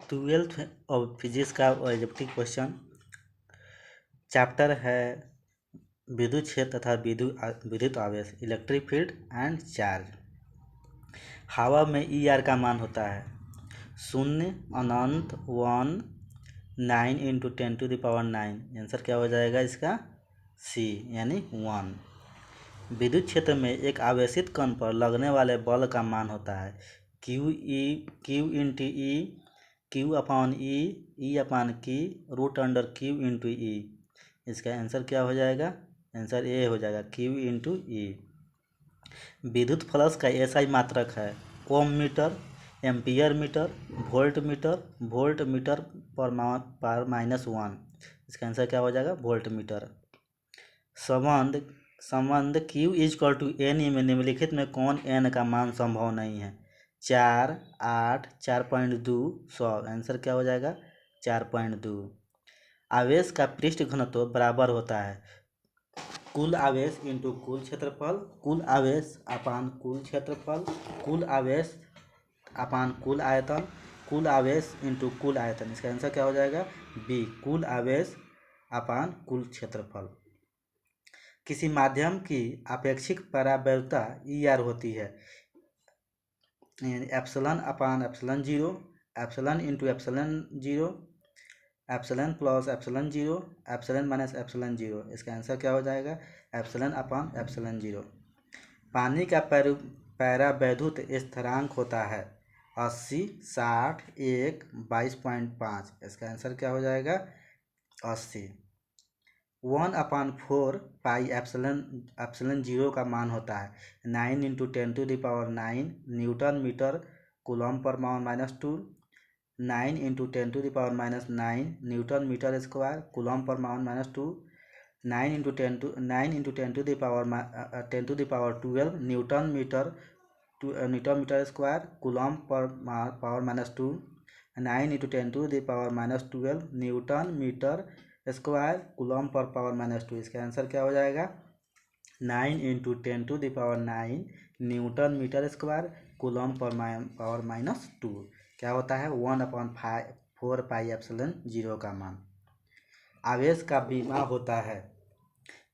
Twelfth और physics का elliptic question chapter है विद्युत क्षेत्र तथा विद्युत आवेश इलेक्ट्रिक फील्ड एंड चार्ज। हवा में ई आर का मान होता है 0 अनंत 1 9 इंटू 10⁹। आंसर क्या हो जाएगा इसका सी यानी 1। विद्युत क्षेत्र में एक आवेशित कण पर लगने वाले बल का मान होता है Q into E Q upon ई अपॉन की रूट अंडर क्यू इंटू ई। इसका आंसर क्या हो जाएगा? आंसर ए हो जाएगा क्यू इंटू ई। विद्युत फ्लक्स का एसआई मात्रक है ohm metre, ampere metre, volt metre पर -1। इसका आंसर क्या हो जाएगा? Volt metre. संबंध Q = N में निम्नलिखित में कौन N का मान संभव नहीं है? 4, 8, 4.2, 100। आंसर क्या हो जाएगा? 4.2। आवेश का पृष्ठ घनत्व बराबर होता है कुल आवेश इंटू कुल क्षेत्रफल, कुल आवेश अपान कुल क्षेत्रफल, कुल आवेश अपान कुल आयतन, कुल आवेश इंटू कुल आयतन। इसका आंसर क्या हो जाएगा? बी कुल आवेश अपान कुल क्षेत्रफल। किसी माध्यम की आपेक्षिक परावैद्युता ई आर होती है epsilon upon epsilon 0, epsilon into epsilon 0, epsilon plus epsilon 0, epsilon minus epsilon 0। इसका आंसर क्या हो जाएगा? Epsilon upon epsilon 0। पानी का परावैद्युत स्थिरांक होता है 80, 60, 1, 22.5। इसका आंसर क्या हो जाएगा? 80। 1/4 पाई एप्सिलॉन 0 का मान होता है 9 इंटू 10⁹ न्यूटन मीटर कूलम पर -2, 9 into 10⁻⁹ newton metre square coulomb पर -2, 9 into 10⁻12 newton metre square coulomb पर -2, 9 into 10⁻12 newton metre square coulomb पर -2। इसका आंसर क्या हो जाएगा? 9 into 10⁹ newton metre square coulomb पर -2। क्या होता है? 1/4 पाई एप्सिलॉन 0 का मान। आवेश का बीमा होता है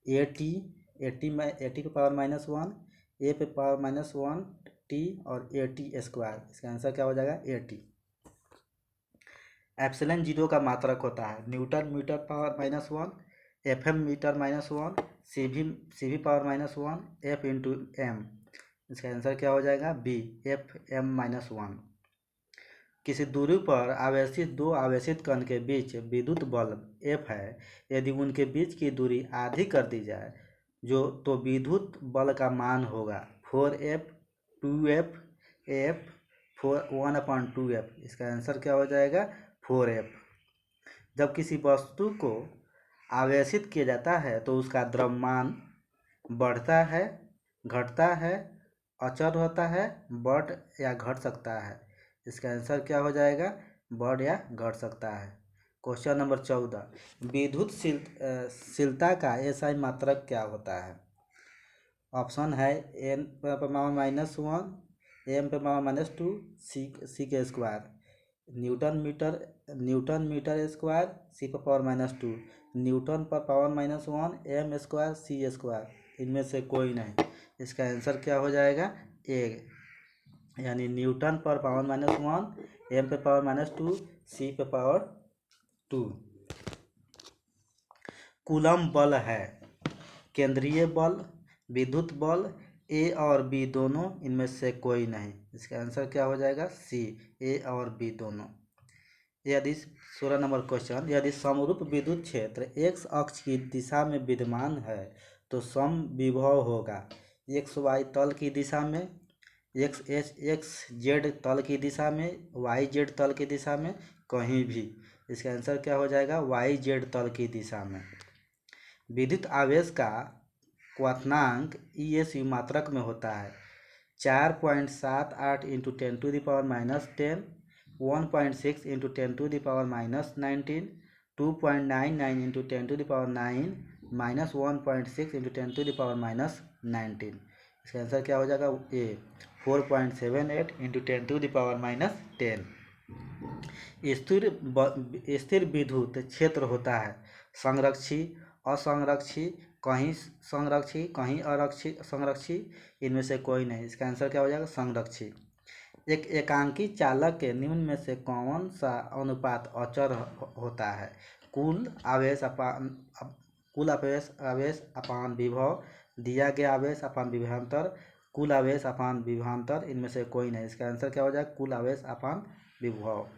AT पे पावर -1, A पे पावर -1 T और AT स्क्वायर। इसका आंसर क्या हो जाएगा? AT। एप्सिलॉन 0 का मात्रक होता है newton metre power -1, FM metre -1, CV power -1, F into M। इसका आंसर क्या हो जाएगा? B FM -1। किसी दूरी पर आवेशित दो आवेशित कण के बीच विद्युत बल F है। यदि उनके बीच की दूरी आधी कर दी जाए तो विद्युत बल का मान होगा 4F 2F F 1/2F। इसका आंसर क्या हो जाएगा? 4F। जब किसी वस्तु को आवेशित किया जाता है तो उसका द्रव्यमान बढ़ता है, घटता है, अचर होता है, बढ़ या घट सकता है। इसका आंसर क्या हो जाएगा? बढ़ या घट सकता है। क्वेश्चन नंबर 14, विद्युत शीलता का एसआई मात्रक क्या होता है? ऑप्शन है N पे पावर -1, M पे पावर -2, C के square, newton metre square C पे पावर -2, न्यूटन पर power -1 M square C square. इनमें से कोई नहीं। इसका आंसर क्या हो जाएगा? ए यानी न्यूटन पर पावर -1, M पे पावर -2, C पे पावर 2। कूलम बल है केंद्रीय बल, विद्युत बल, A और B दोनों, इनमें से कोई नहीं। इसका आंसर क्या हो जाएगा? C A और B दोनों। यदि 16 नंबर क्वेश्चन, यदि समरूप विद्युत क्षेत्र x अक्ष की दिशा में विद्यमान है तो समविभव होगा XY तल की दिशा में, XZ तल की दिशा में, YZ तल की दिशा में, कहीं भी। इसका आंसर क्या हो जाएगा? YZ तल की दिशा में। विद्युत आवेश का क्वथनांक ESU मात्रक में होता है 4.78 इंटू 10⁻10, 1.6 इंटू 10⁻19, 2.99 इंटू 10⁻9, -1.6 इंटू 10⁻19। इसका आंसर क्या हो जाएगा? A 4.78 into 10⁻10। स्थिर विद्युत क्षेत्र होता है संरक्षी, असंरक्षी, कहीं संरक्षी, कहीं अरक्षी संरक्षी, इनमें से कोई नहीं। इसका आंसर क्या हो जाएगा? संरक्षी। एक एकांकी चालक के निम्न में से कौन सा अनुपात अचर होता है? कुल आवेश अपान विभव, दिया गया आवेश अपान विभवांतर, कुल आवेश अपान विभवांतर, इनमें से कोई नहीं। इसका आंसर क्या हो जाएगा? कुल आवेश अपान विभव।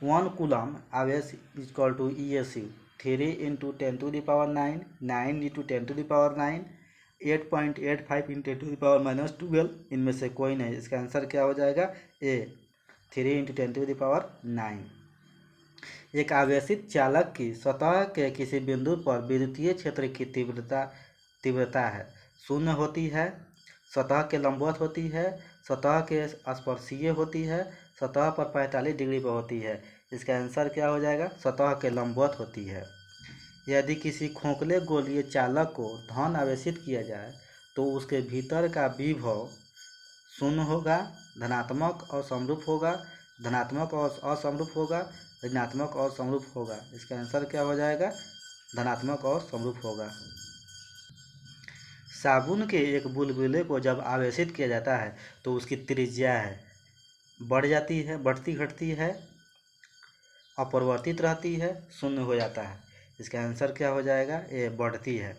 1 कूलम आवेश इक्वल टू ESU 3 × 10⁹, 9 × 10⁹, 8.85 × 10⁻12, इनमें से कोई नहीं। इसका आंसर क्या हो जाएगा? ए 3 × 10⁹। एक आवेशित चालक की सतह के किसी बिंदु पर विद्युतीय क्षेत्र की तीव्रता है शून्य होती है, सतह के लंबवत होती है, सतह के स्पर्शीय होती है, सतह पर 45 डिग्री पर होती है। इसका आंसर क्या हो जाएगा? सतह के लंबवत होती है। यदि किसी खोखले गोलीय चालक को धन आवेशित किया जाए तो उसके भीतर का विभव शून्य होगा, धनात्मक और समरूप होगा, धनात्मक और असमरूप होगा, ऋणात्मक और समरूप होगा। इसका आंसर क्या हो जाएगा? धनात्मक और समरूप होगा। साबुन के एक बुलबुले को जब आवेशित किया जाता है तो उसकी त्रिज्या है बढ़ जाती है, बढ़ती घटती है, अपरिवर्तित रहती है, शून्य हो जाता है। इसका आंसर क्या हो जाएगा? ये बढ़ती है।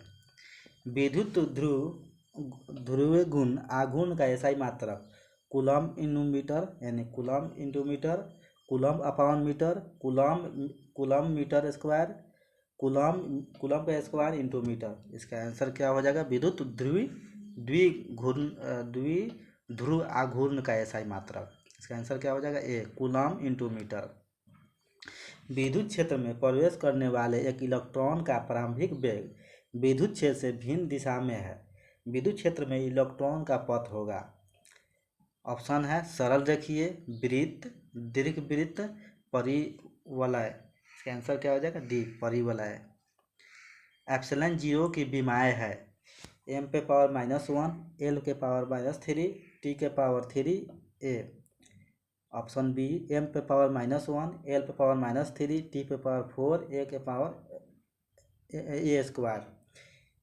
विद्युत ध्रुवीय गुण आघूर्ण का एसआई मात्रक कूलम इनटू मीटर, यानी coulomb into metre, coulomb upon metre, coulomb metre square, coulomb का स्क्वायर इनटू मीटर। इसका आंसर क्या हो जाएगा? विद्युत द्विध्रुव आघूर्ण का एसआई मात्रक। इसका आंसर क्या हो जाएगा? ए कूलम इनटू मीटर। विद्युत क्षेत्र में प्रवेश करने वाले एक इलेक्ट्रॉन का प्रारंभिक वेग विद्युत क्षेत्र से भिन्न दिशा में है। विद्युत क्षेत्र में इलेक्ट्रॉन का पथ होगा। ऑप्शन है सरल रेखीय, वृत्त, दीर्घवृत्त, परिवलय। इसका आंसर क्या हो जाएगा? डी परिवलय। एप्सिलॉन 0 की विमाएँ है m⁻⁻1, l⁻⁻3, t⁻3 a। Option B m⁻⁻1, l⁻⁻3, t⁻4, a square.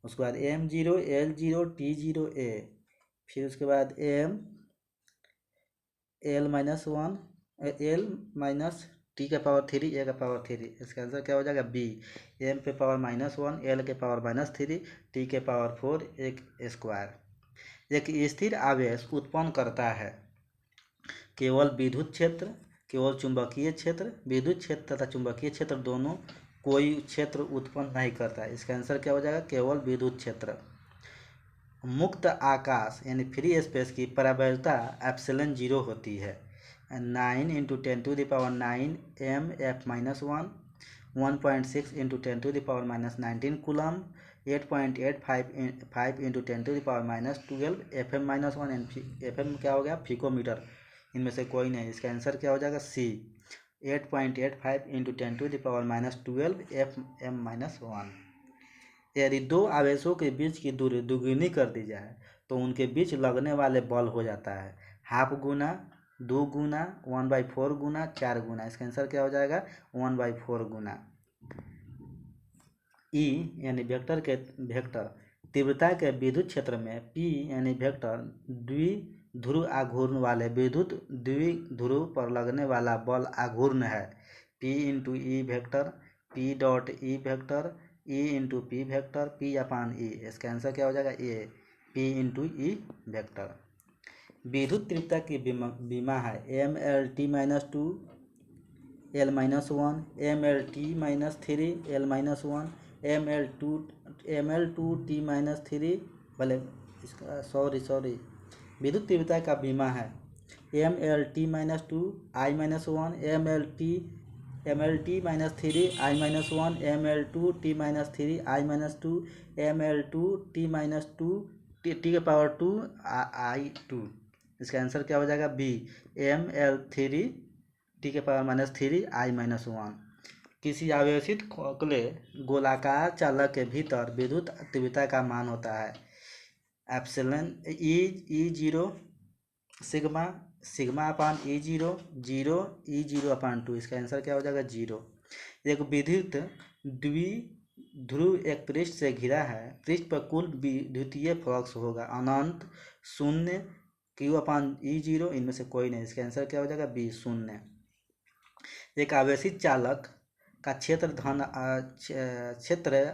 उसके बाद m0, l0, t0 a, फिर उसके बाद l-1, l-t⁻3 a⁻3। इसका आंसर क्या हो जाएगा? B m⁻⁻1, l⁻⁻3, t⁻4 a square. एक स्थिर आवेश उत्पन्न करता है केवल विद्युत क्षेत्र, केवल चुंबकीय क्षेत्र, विद्युत क्षेत्र तथा चुंबकीय क्षेत्र दोनों कोई क्षेत्र उत्पन्न नहीं करता है। इसका आंसर क्या हो जाएगा? केवल विद्युत क्षेत्र। मुक्त आकाश यानी फ्री स्पेस की प्रबलता एप्सिलॉन 0 होती है 9 × 10⁹ m⁻⁻1, 1.6 × 10⁻⁻19 coulomb, 8.85 × 10⁻⁻12 FM-1 and FM क्या हो गया? पिकोमीटर। इनमें से कोई नहीं। इसका आंसर क्या हो जाएगा? सी 8.85 × 10⁻⁻12 FM-1। यदि दो आवेशों के बीच की दूरी दुगुनी कर दी जाए तो उनके बीच लगने वाले बल हो जाता है हाफ गुना, 2 गुना, 1/4 गुना, 4 गुना। इसका आंसर क्या हो जाएगा? 1/4 गुना। ई यानी वेक्टर तीव्रता के विद्युत क्षेत्र में पी यानी वेक्टर द्विध्रुव आघूर्ण वाले विद्युत द्विध्रुव पर लगने वाला बल आघूर्ण है P × E vector, P dot E vector, E × P vector, P/E। इसका आंसर क्या हो जाएगा? ए P × E वेक्टर। विद्युत तीव्रता की विमा है mLt-2, l-1, mLt-3, l-1, mL2T-3, भले इसका सॉरी विद्युत तीव्रता का बीमा है mLt-2, I-1, mLt-3, I-1, mL2T-3, I-2, mL2T-2, T⁻2 I2। इसका आंसर क्या हो जाएगा? B mL3 T⁻3 I-1। किसी आवेशित खोखले गोलाकार चालक के भीतर विद्युत तीव्रता का मान होता है epsilon E0 sigma sigma upon E zero, zero E zero upon two, इसका आंसर क्या हो जाएगा 0। एक विद्युत द्विध्रुव एक पृष्ठ से घिरा है, पृष्ठ पर कुल विद्युतीय फ्लक्स होगा अनंत, शून्य, क्यू अपान ई जीरो, इनमें से कोई नहीं, इसका आंसर क्या हो जाएगा बी, शून्य। एक आवेशित चालक का क्षेत्र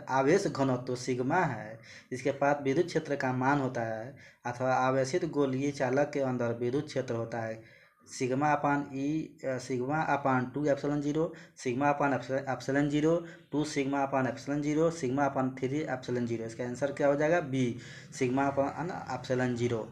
आवेश घनत्व सिग्मा है, इसके पास विद्युत क्षेत्र का मान होता है, अथवा आवेशित गोलीय चालक के अंदर विद्युत क्षेत्र होता है सिग्मा अपान 2 एप्सिलॉन 0, सिग्मा अपान एप्सिलॉन 0, 2 सिग्मा अपान एप्सिलॉन 0, सिग्मा अपान 3 एप्सिलॉन 0, इसका आंसर क्या हो जाएगा बी, सिग्मा अपान एप्सिलॉन 0।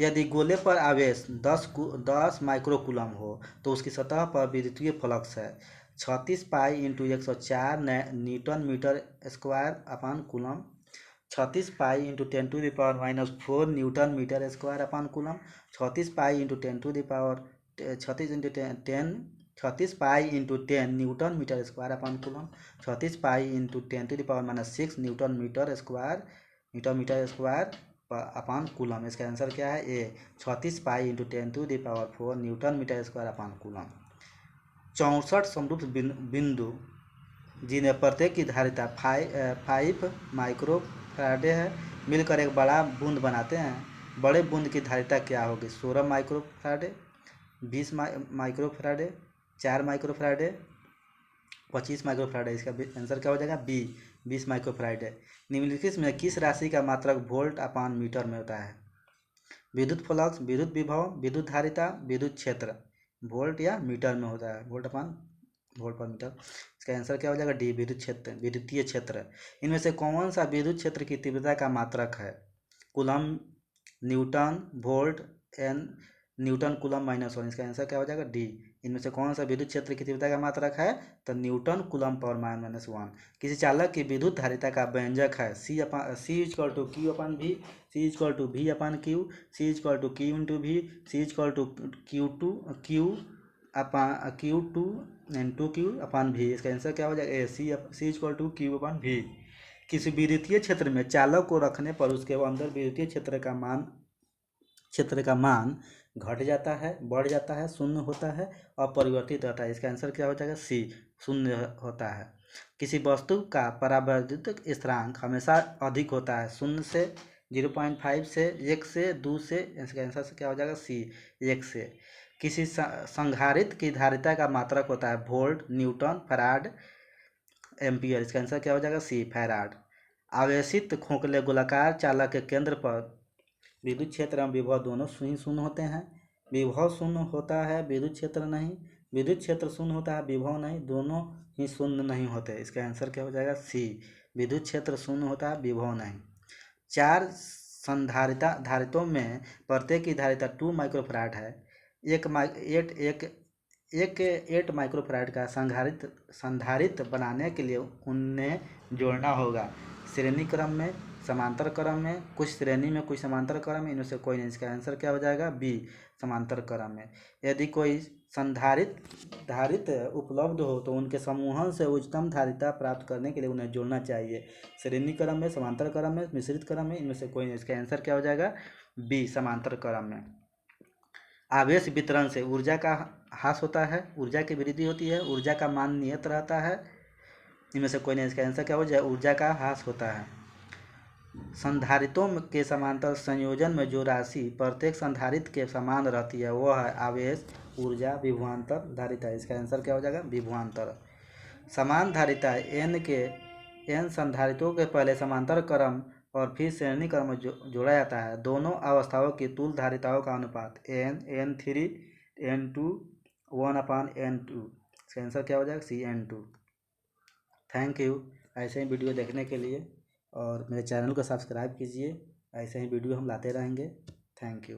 यदि गोले पर आवेश 10 माइक्रोकूलम हो तो उसकी सतह पर विद्युतीय फ्लक्स है 36 pi into 104 newton metre square upon coulomb, 36 pi into 10⁻⁻4 newton metre square upon coulomb, 36 pi into 36 pi into 10 newton metre square upon coulomb, 36 pi into 10⁻⁻6 newton metre square upon coulomb, इसका answer क्या है A, 36 pi into 10⁻⁴ newton metre square upon coulomb. 64 समरूप बिंदु जिन्हें प्रत्येक की धारिता 5 micro Faraday है मिलकर एक बड़ा बूंद बनाते हैं। बड़े बूंद की धारिता क्या होगी? 16 micro Faraday, 20 micro Faraday, 4 micro Faraday, 25 micro Faraday, इसका आंसर क्या हो जाएगा बी, 20 माइक्रो फैराडे। निम्नलिखित में किस राशि का मात्रक वोल्ट अपान मीटर में होता है? विद्युत फ्लक्स, विद्युत विभव, विद्युत धारिता, विद्युत क्षेत्र, वोल्ट या मीटर में होता है, वोल्ट पर मीटर। इसका आंसर क्या हो जाएगा डी, विद्युतीय क्षेत्र। इनमें से कौन सा विद्युत क्षेत्र की तीव्रता का मात्रक है? Coulomb, newton, volt, N newton coulomb -1, इसका आंसर क्या हो जाएगा डी। इनमें से कौन सा विद्युत क्षेत्र की तीव्रता का मात्रक है? तो न्यूटन कूलम पर -1। किसी चालक की विद्युत धारिता का व्यंजक है C equal to Q upon V, C equal to V upon Q, C equal to Q into V, C equal to Q upon V, इसका आंसर क्या हो जाएगा A, C equal to Q upon V. किसी विद्युतीय क्षेत्र में चालक को रखने पर उसके अंदर विद्युतीय क्षेत्र का मान घट जाता है, बढ़ जाता है, शून्य होता है, अपरिवर्तित रहता है, इसका आंसर क्या हो जाएगा सी, शून्य होता है। किसी वस्तु का परावैद्युत स्थिरांक हमेशा अधिक होता है 0 से, 0.5 से, 1 से, 2 से, इसका आंसर क्या हो जाएगा सी, 1 से। किसी संधारित्र की धारिता का मात्रक होता है वोल्ट, न्यूटन, फैराड, एम्पियर, इसका आंसर क्या हो जाएगा सी, फैराड। आवेशित खोखले गोलाकार चालक के केंद्र पर विद्युत क्षेत्र एवं विभव दोनों शून्य होते हैं। विभव शून्य होता है, विद्युत क्षेत्र नहीं। विद्युत क्षेत्र शून्य होता है, विभव नहीं, दोनों ही शून्य नहीं होते, इसका आंसर क्या हो जाएगा सी, विद्युत क्षेत्र शून्य होता है, विभव नहीं। 4 धारितों में प्रत्येक की धारिता 2 माइक्रोफैराड है। 8 माइक्रोफैराड का संधारित्र बनाने के लिए उन्हें जोड़ना होगा श्रेणी क्रम में, समांतर क्रम में, कुछ श्रेणी में, कुछ समांतर क्रम में, इनमें से कोई नहीं, इसका आंसर क्या हो जाएगा बी, समांतर क्रम में। यदि कोई संधारित्र उपलब्ध हो तो उनके समूहन से उच्चतम धारिता प्राप्त करने के लिए उन्हें जोड़ना चाहिए श्रेणी क्रम में, समांतर क्रम में, मिश्रित क्रम में, इनमें से कोई नहीं, इसका आंसर क्या हो जाएगा बी, समांतर क्रम में। आवेश वितरण से ऊर्जा का ह्रास होता है, ऊर्जा की वृद्धि होती है, ऊर्जा का मान नियत रहता है, इनमें से कोई नहीं, इसका आंसर क्या हो जाएगा ऊर्जा का ह्रास होता है। संधारित्रों के समांतर संयोजन में जो राशि प्रत्येक संधारित्र के समान रहती है वह है आवेश, ऊर्जा, विभवांतर, धारिता, इसका आंसर क्या हो जाएगा विभवांतर। समान धारिता n संधारित्रों के पहले समांतर क्रम और फिर श्रेणी क्रम में जोड़ा जाता है। दोनों अवस्थाओं की तुल्य धारिताओं का अनुपात n3 n2 1/n2, इसका आंसर क्या हो जाएगा सी, n2। थैंक यू ऐसे ही वीडियो देखने के लिए, और मेरे चैनल को सब्सक्राइब कीजिए, ऐसे ही वीडियो हम लाते रहेंगे। Thank you.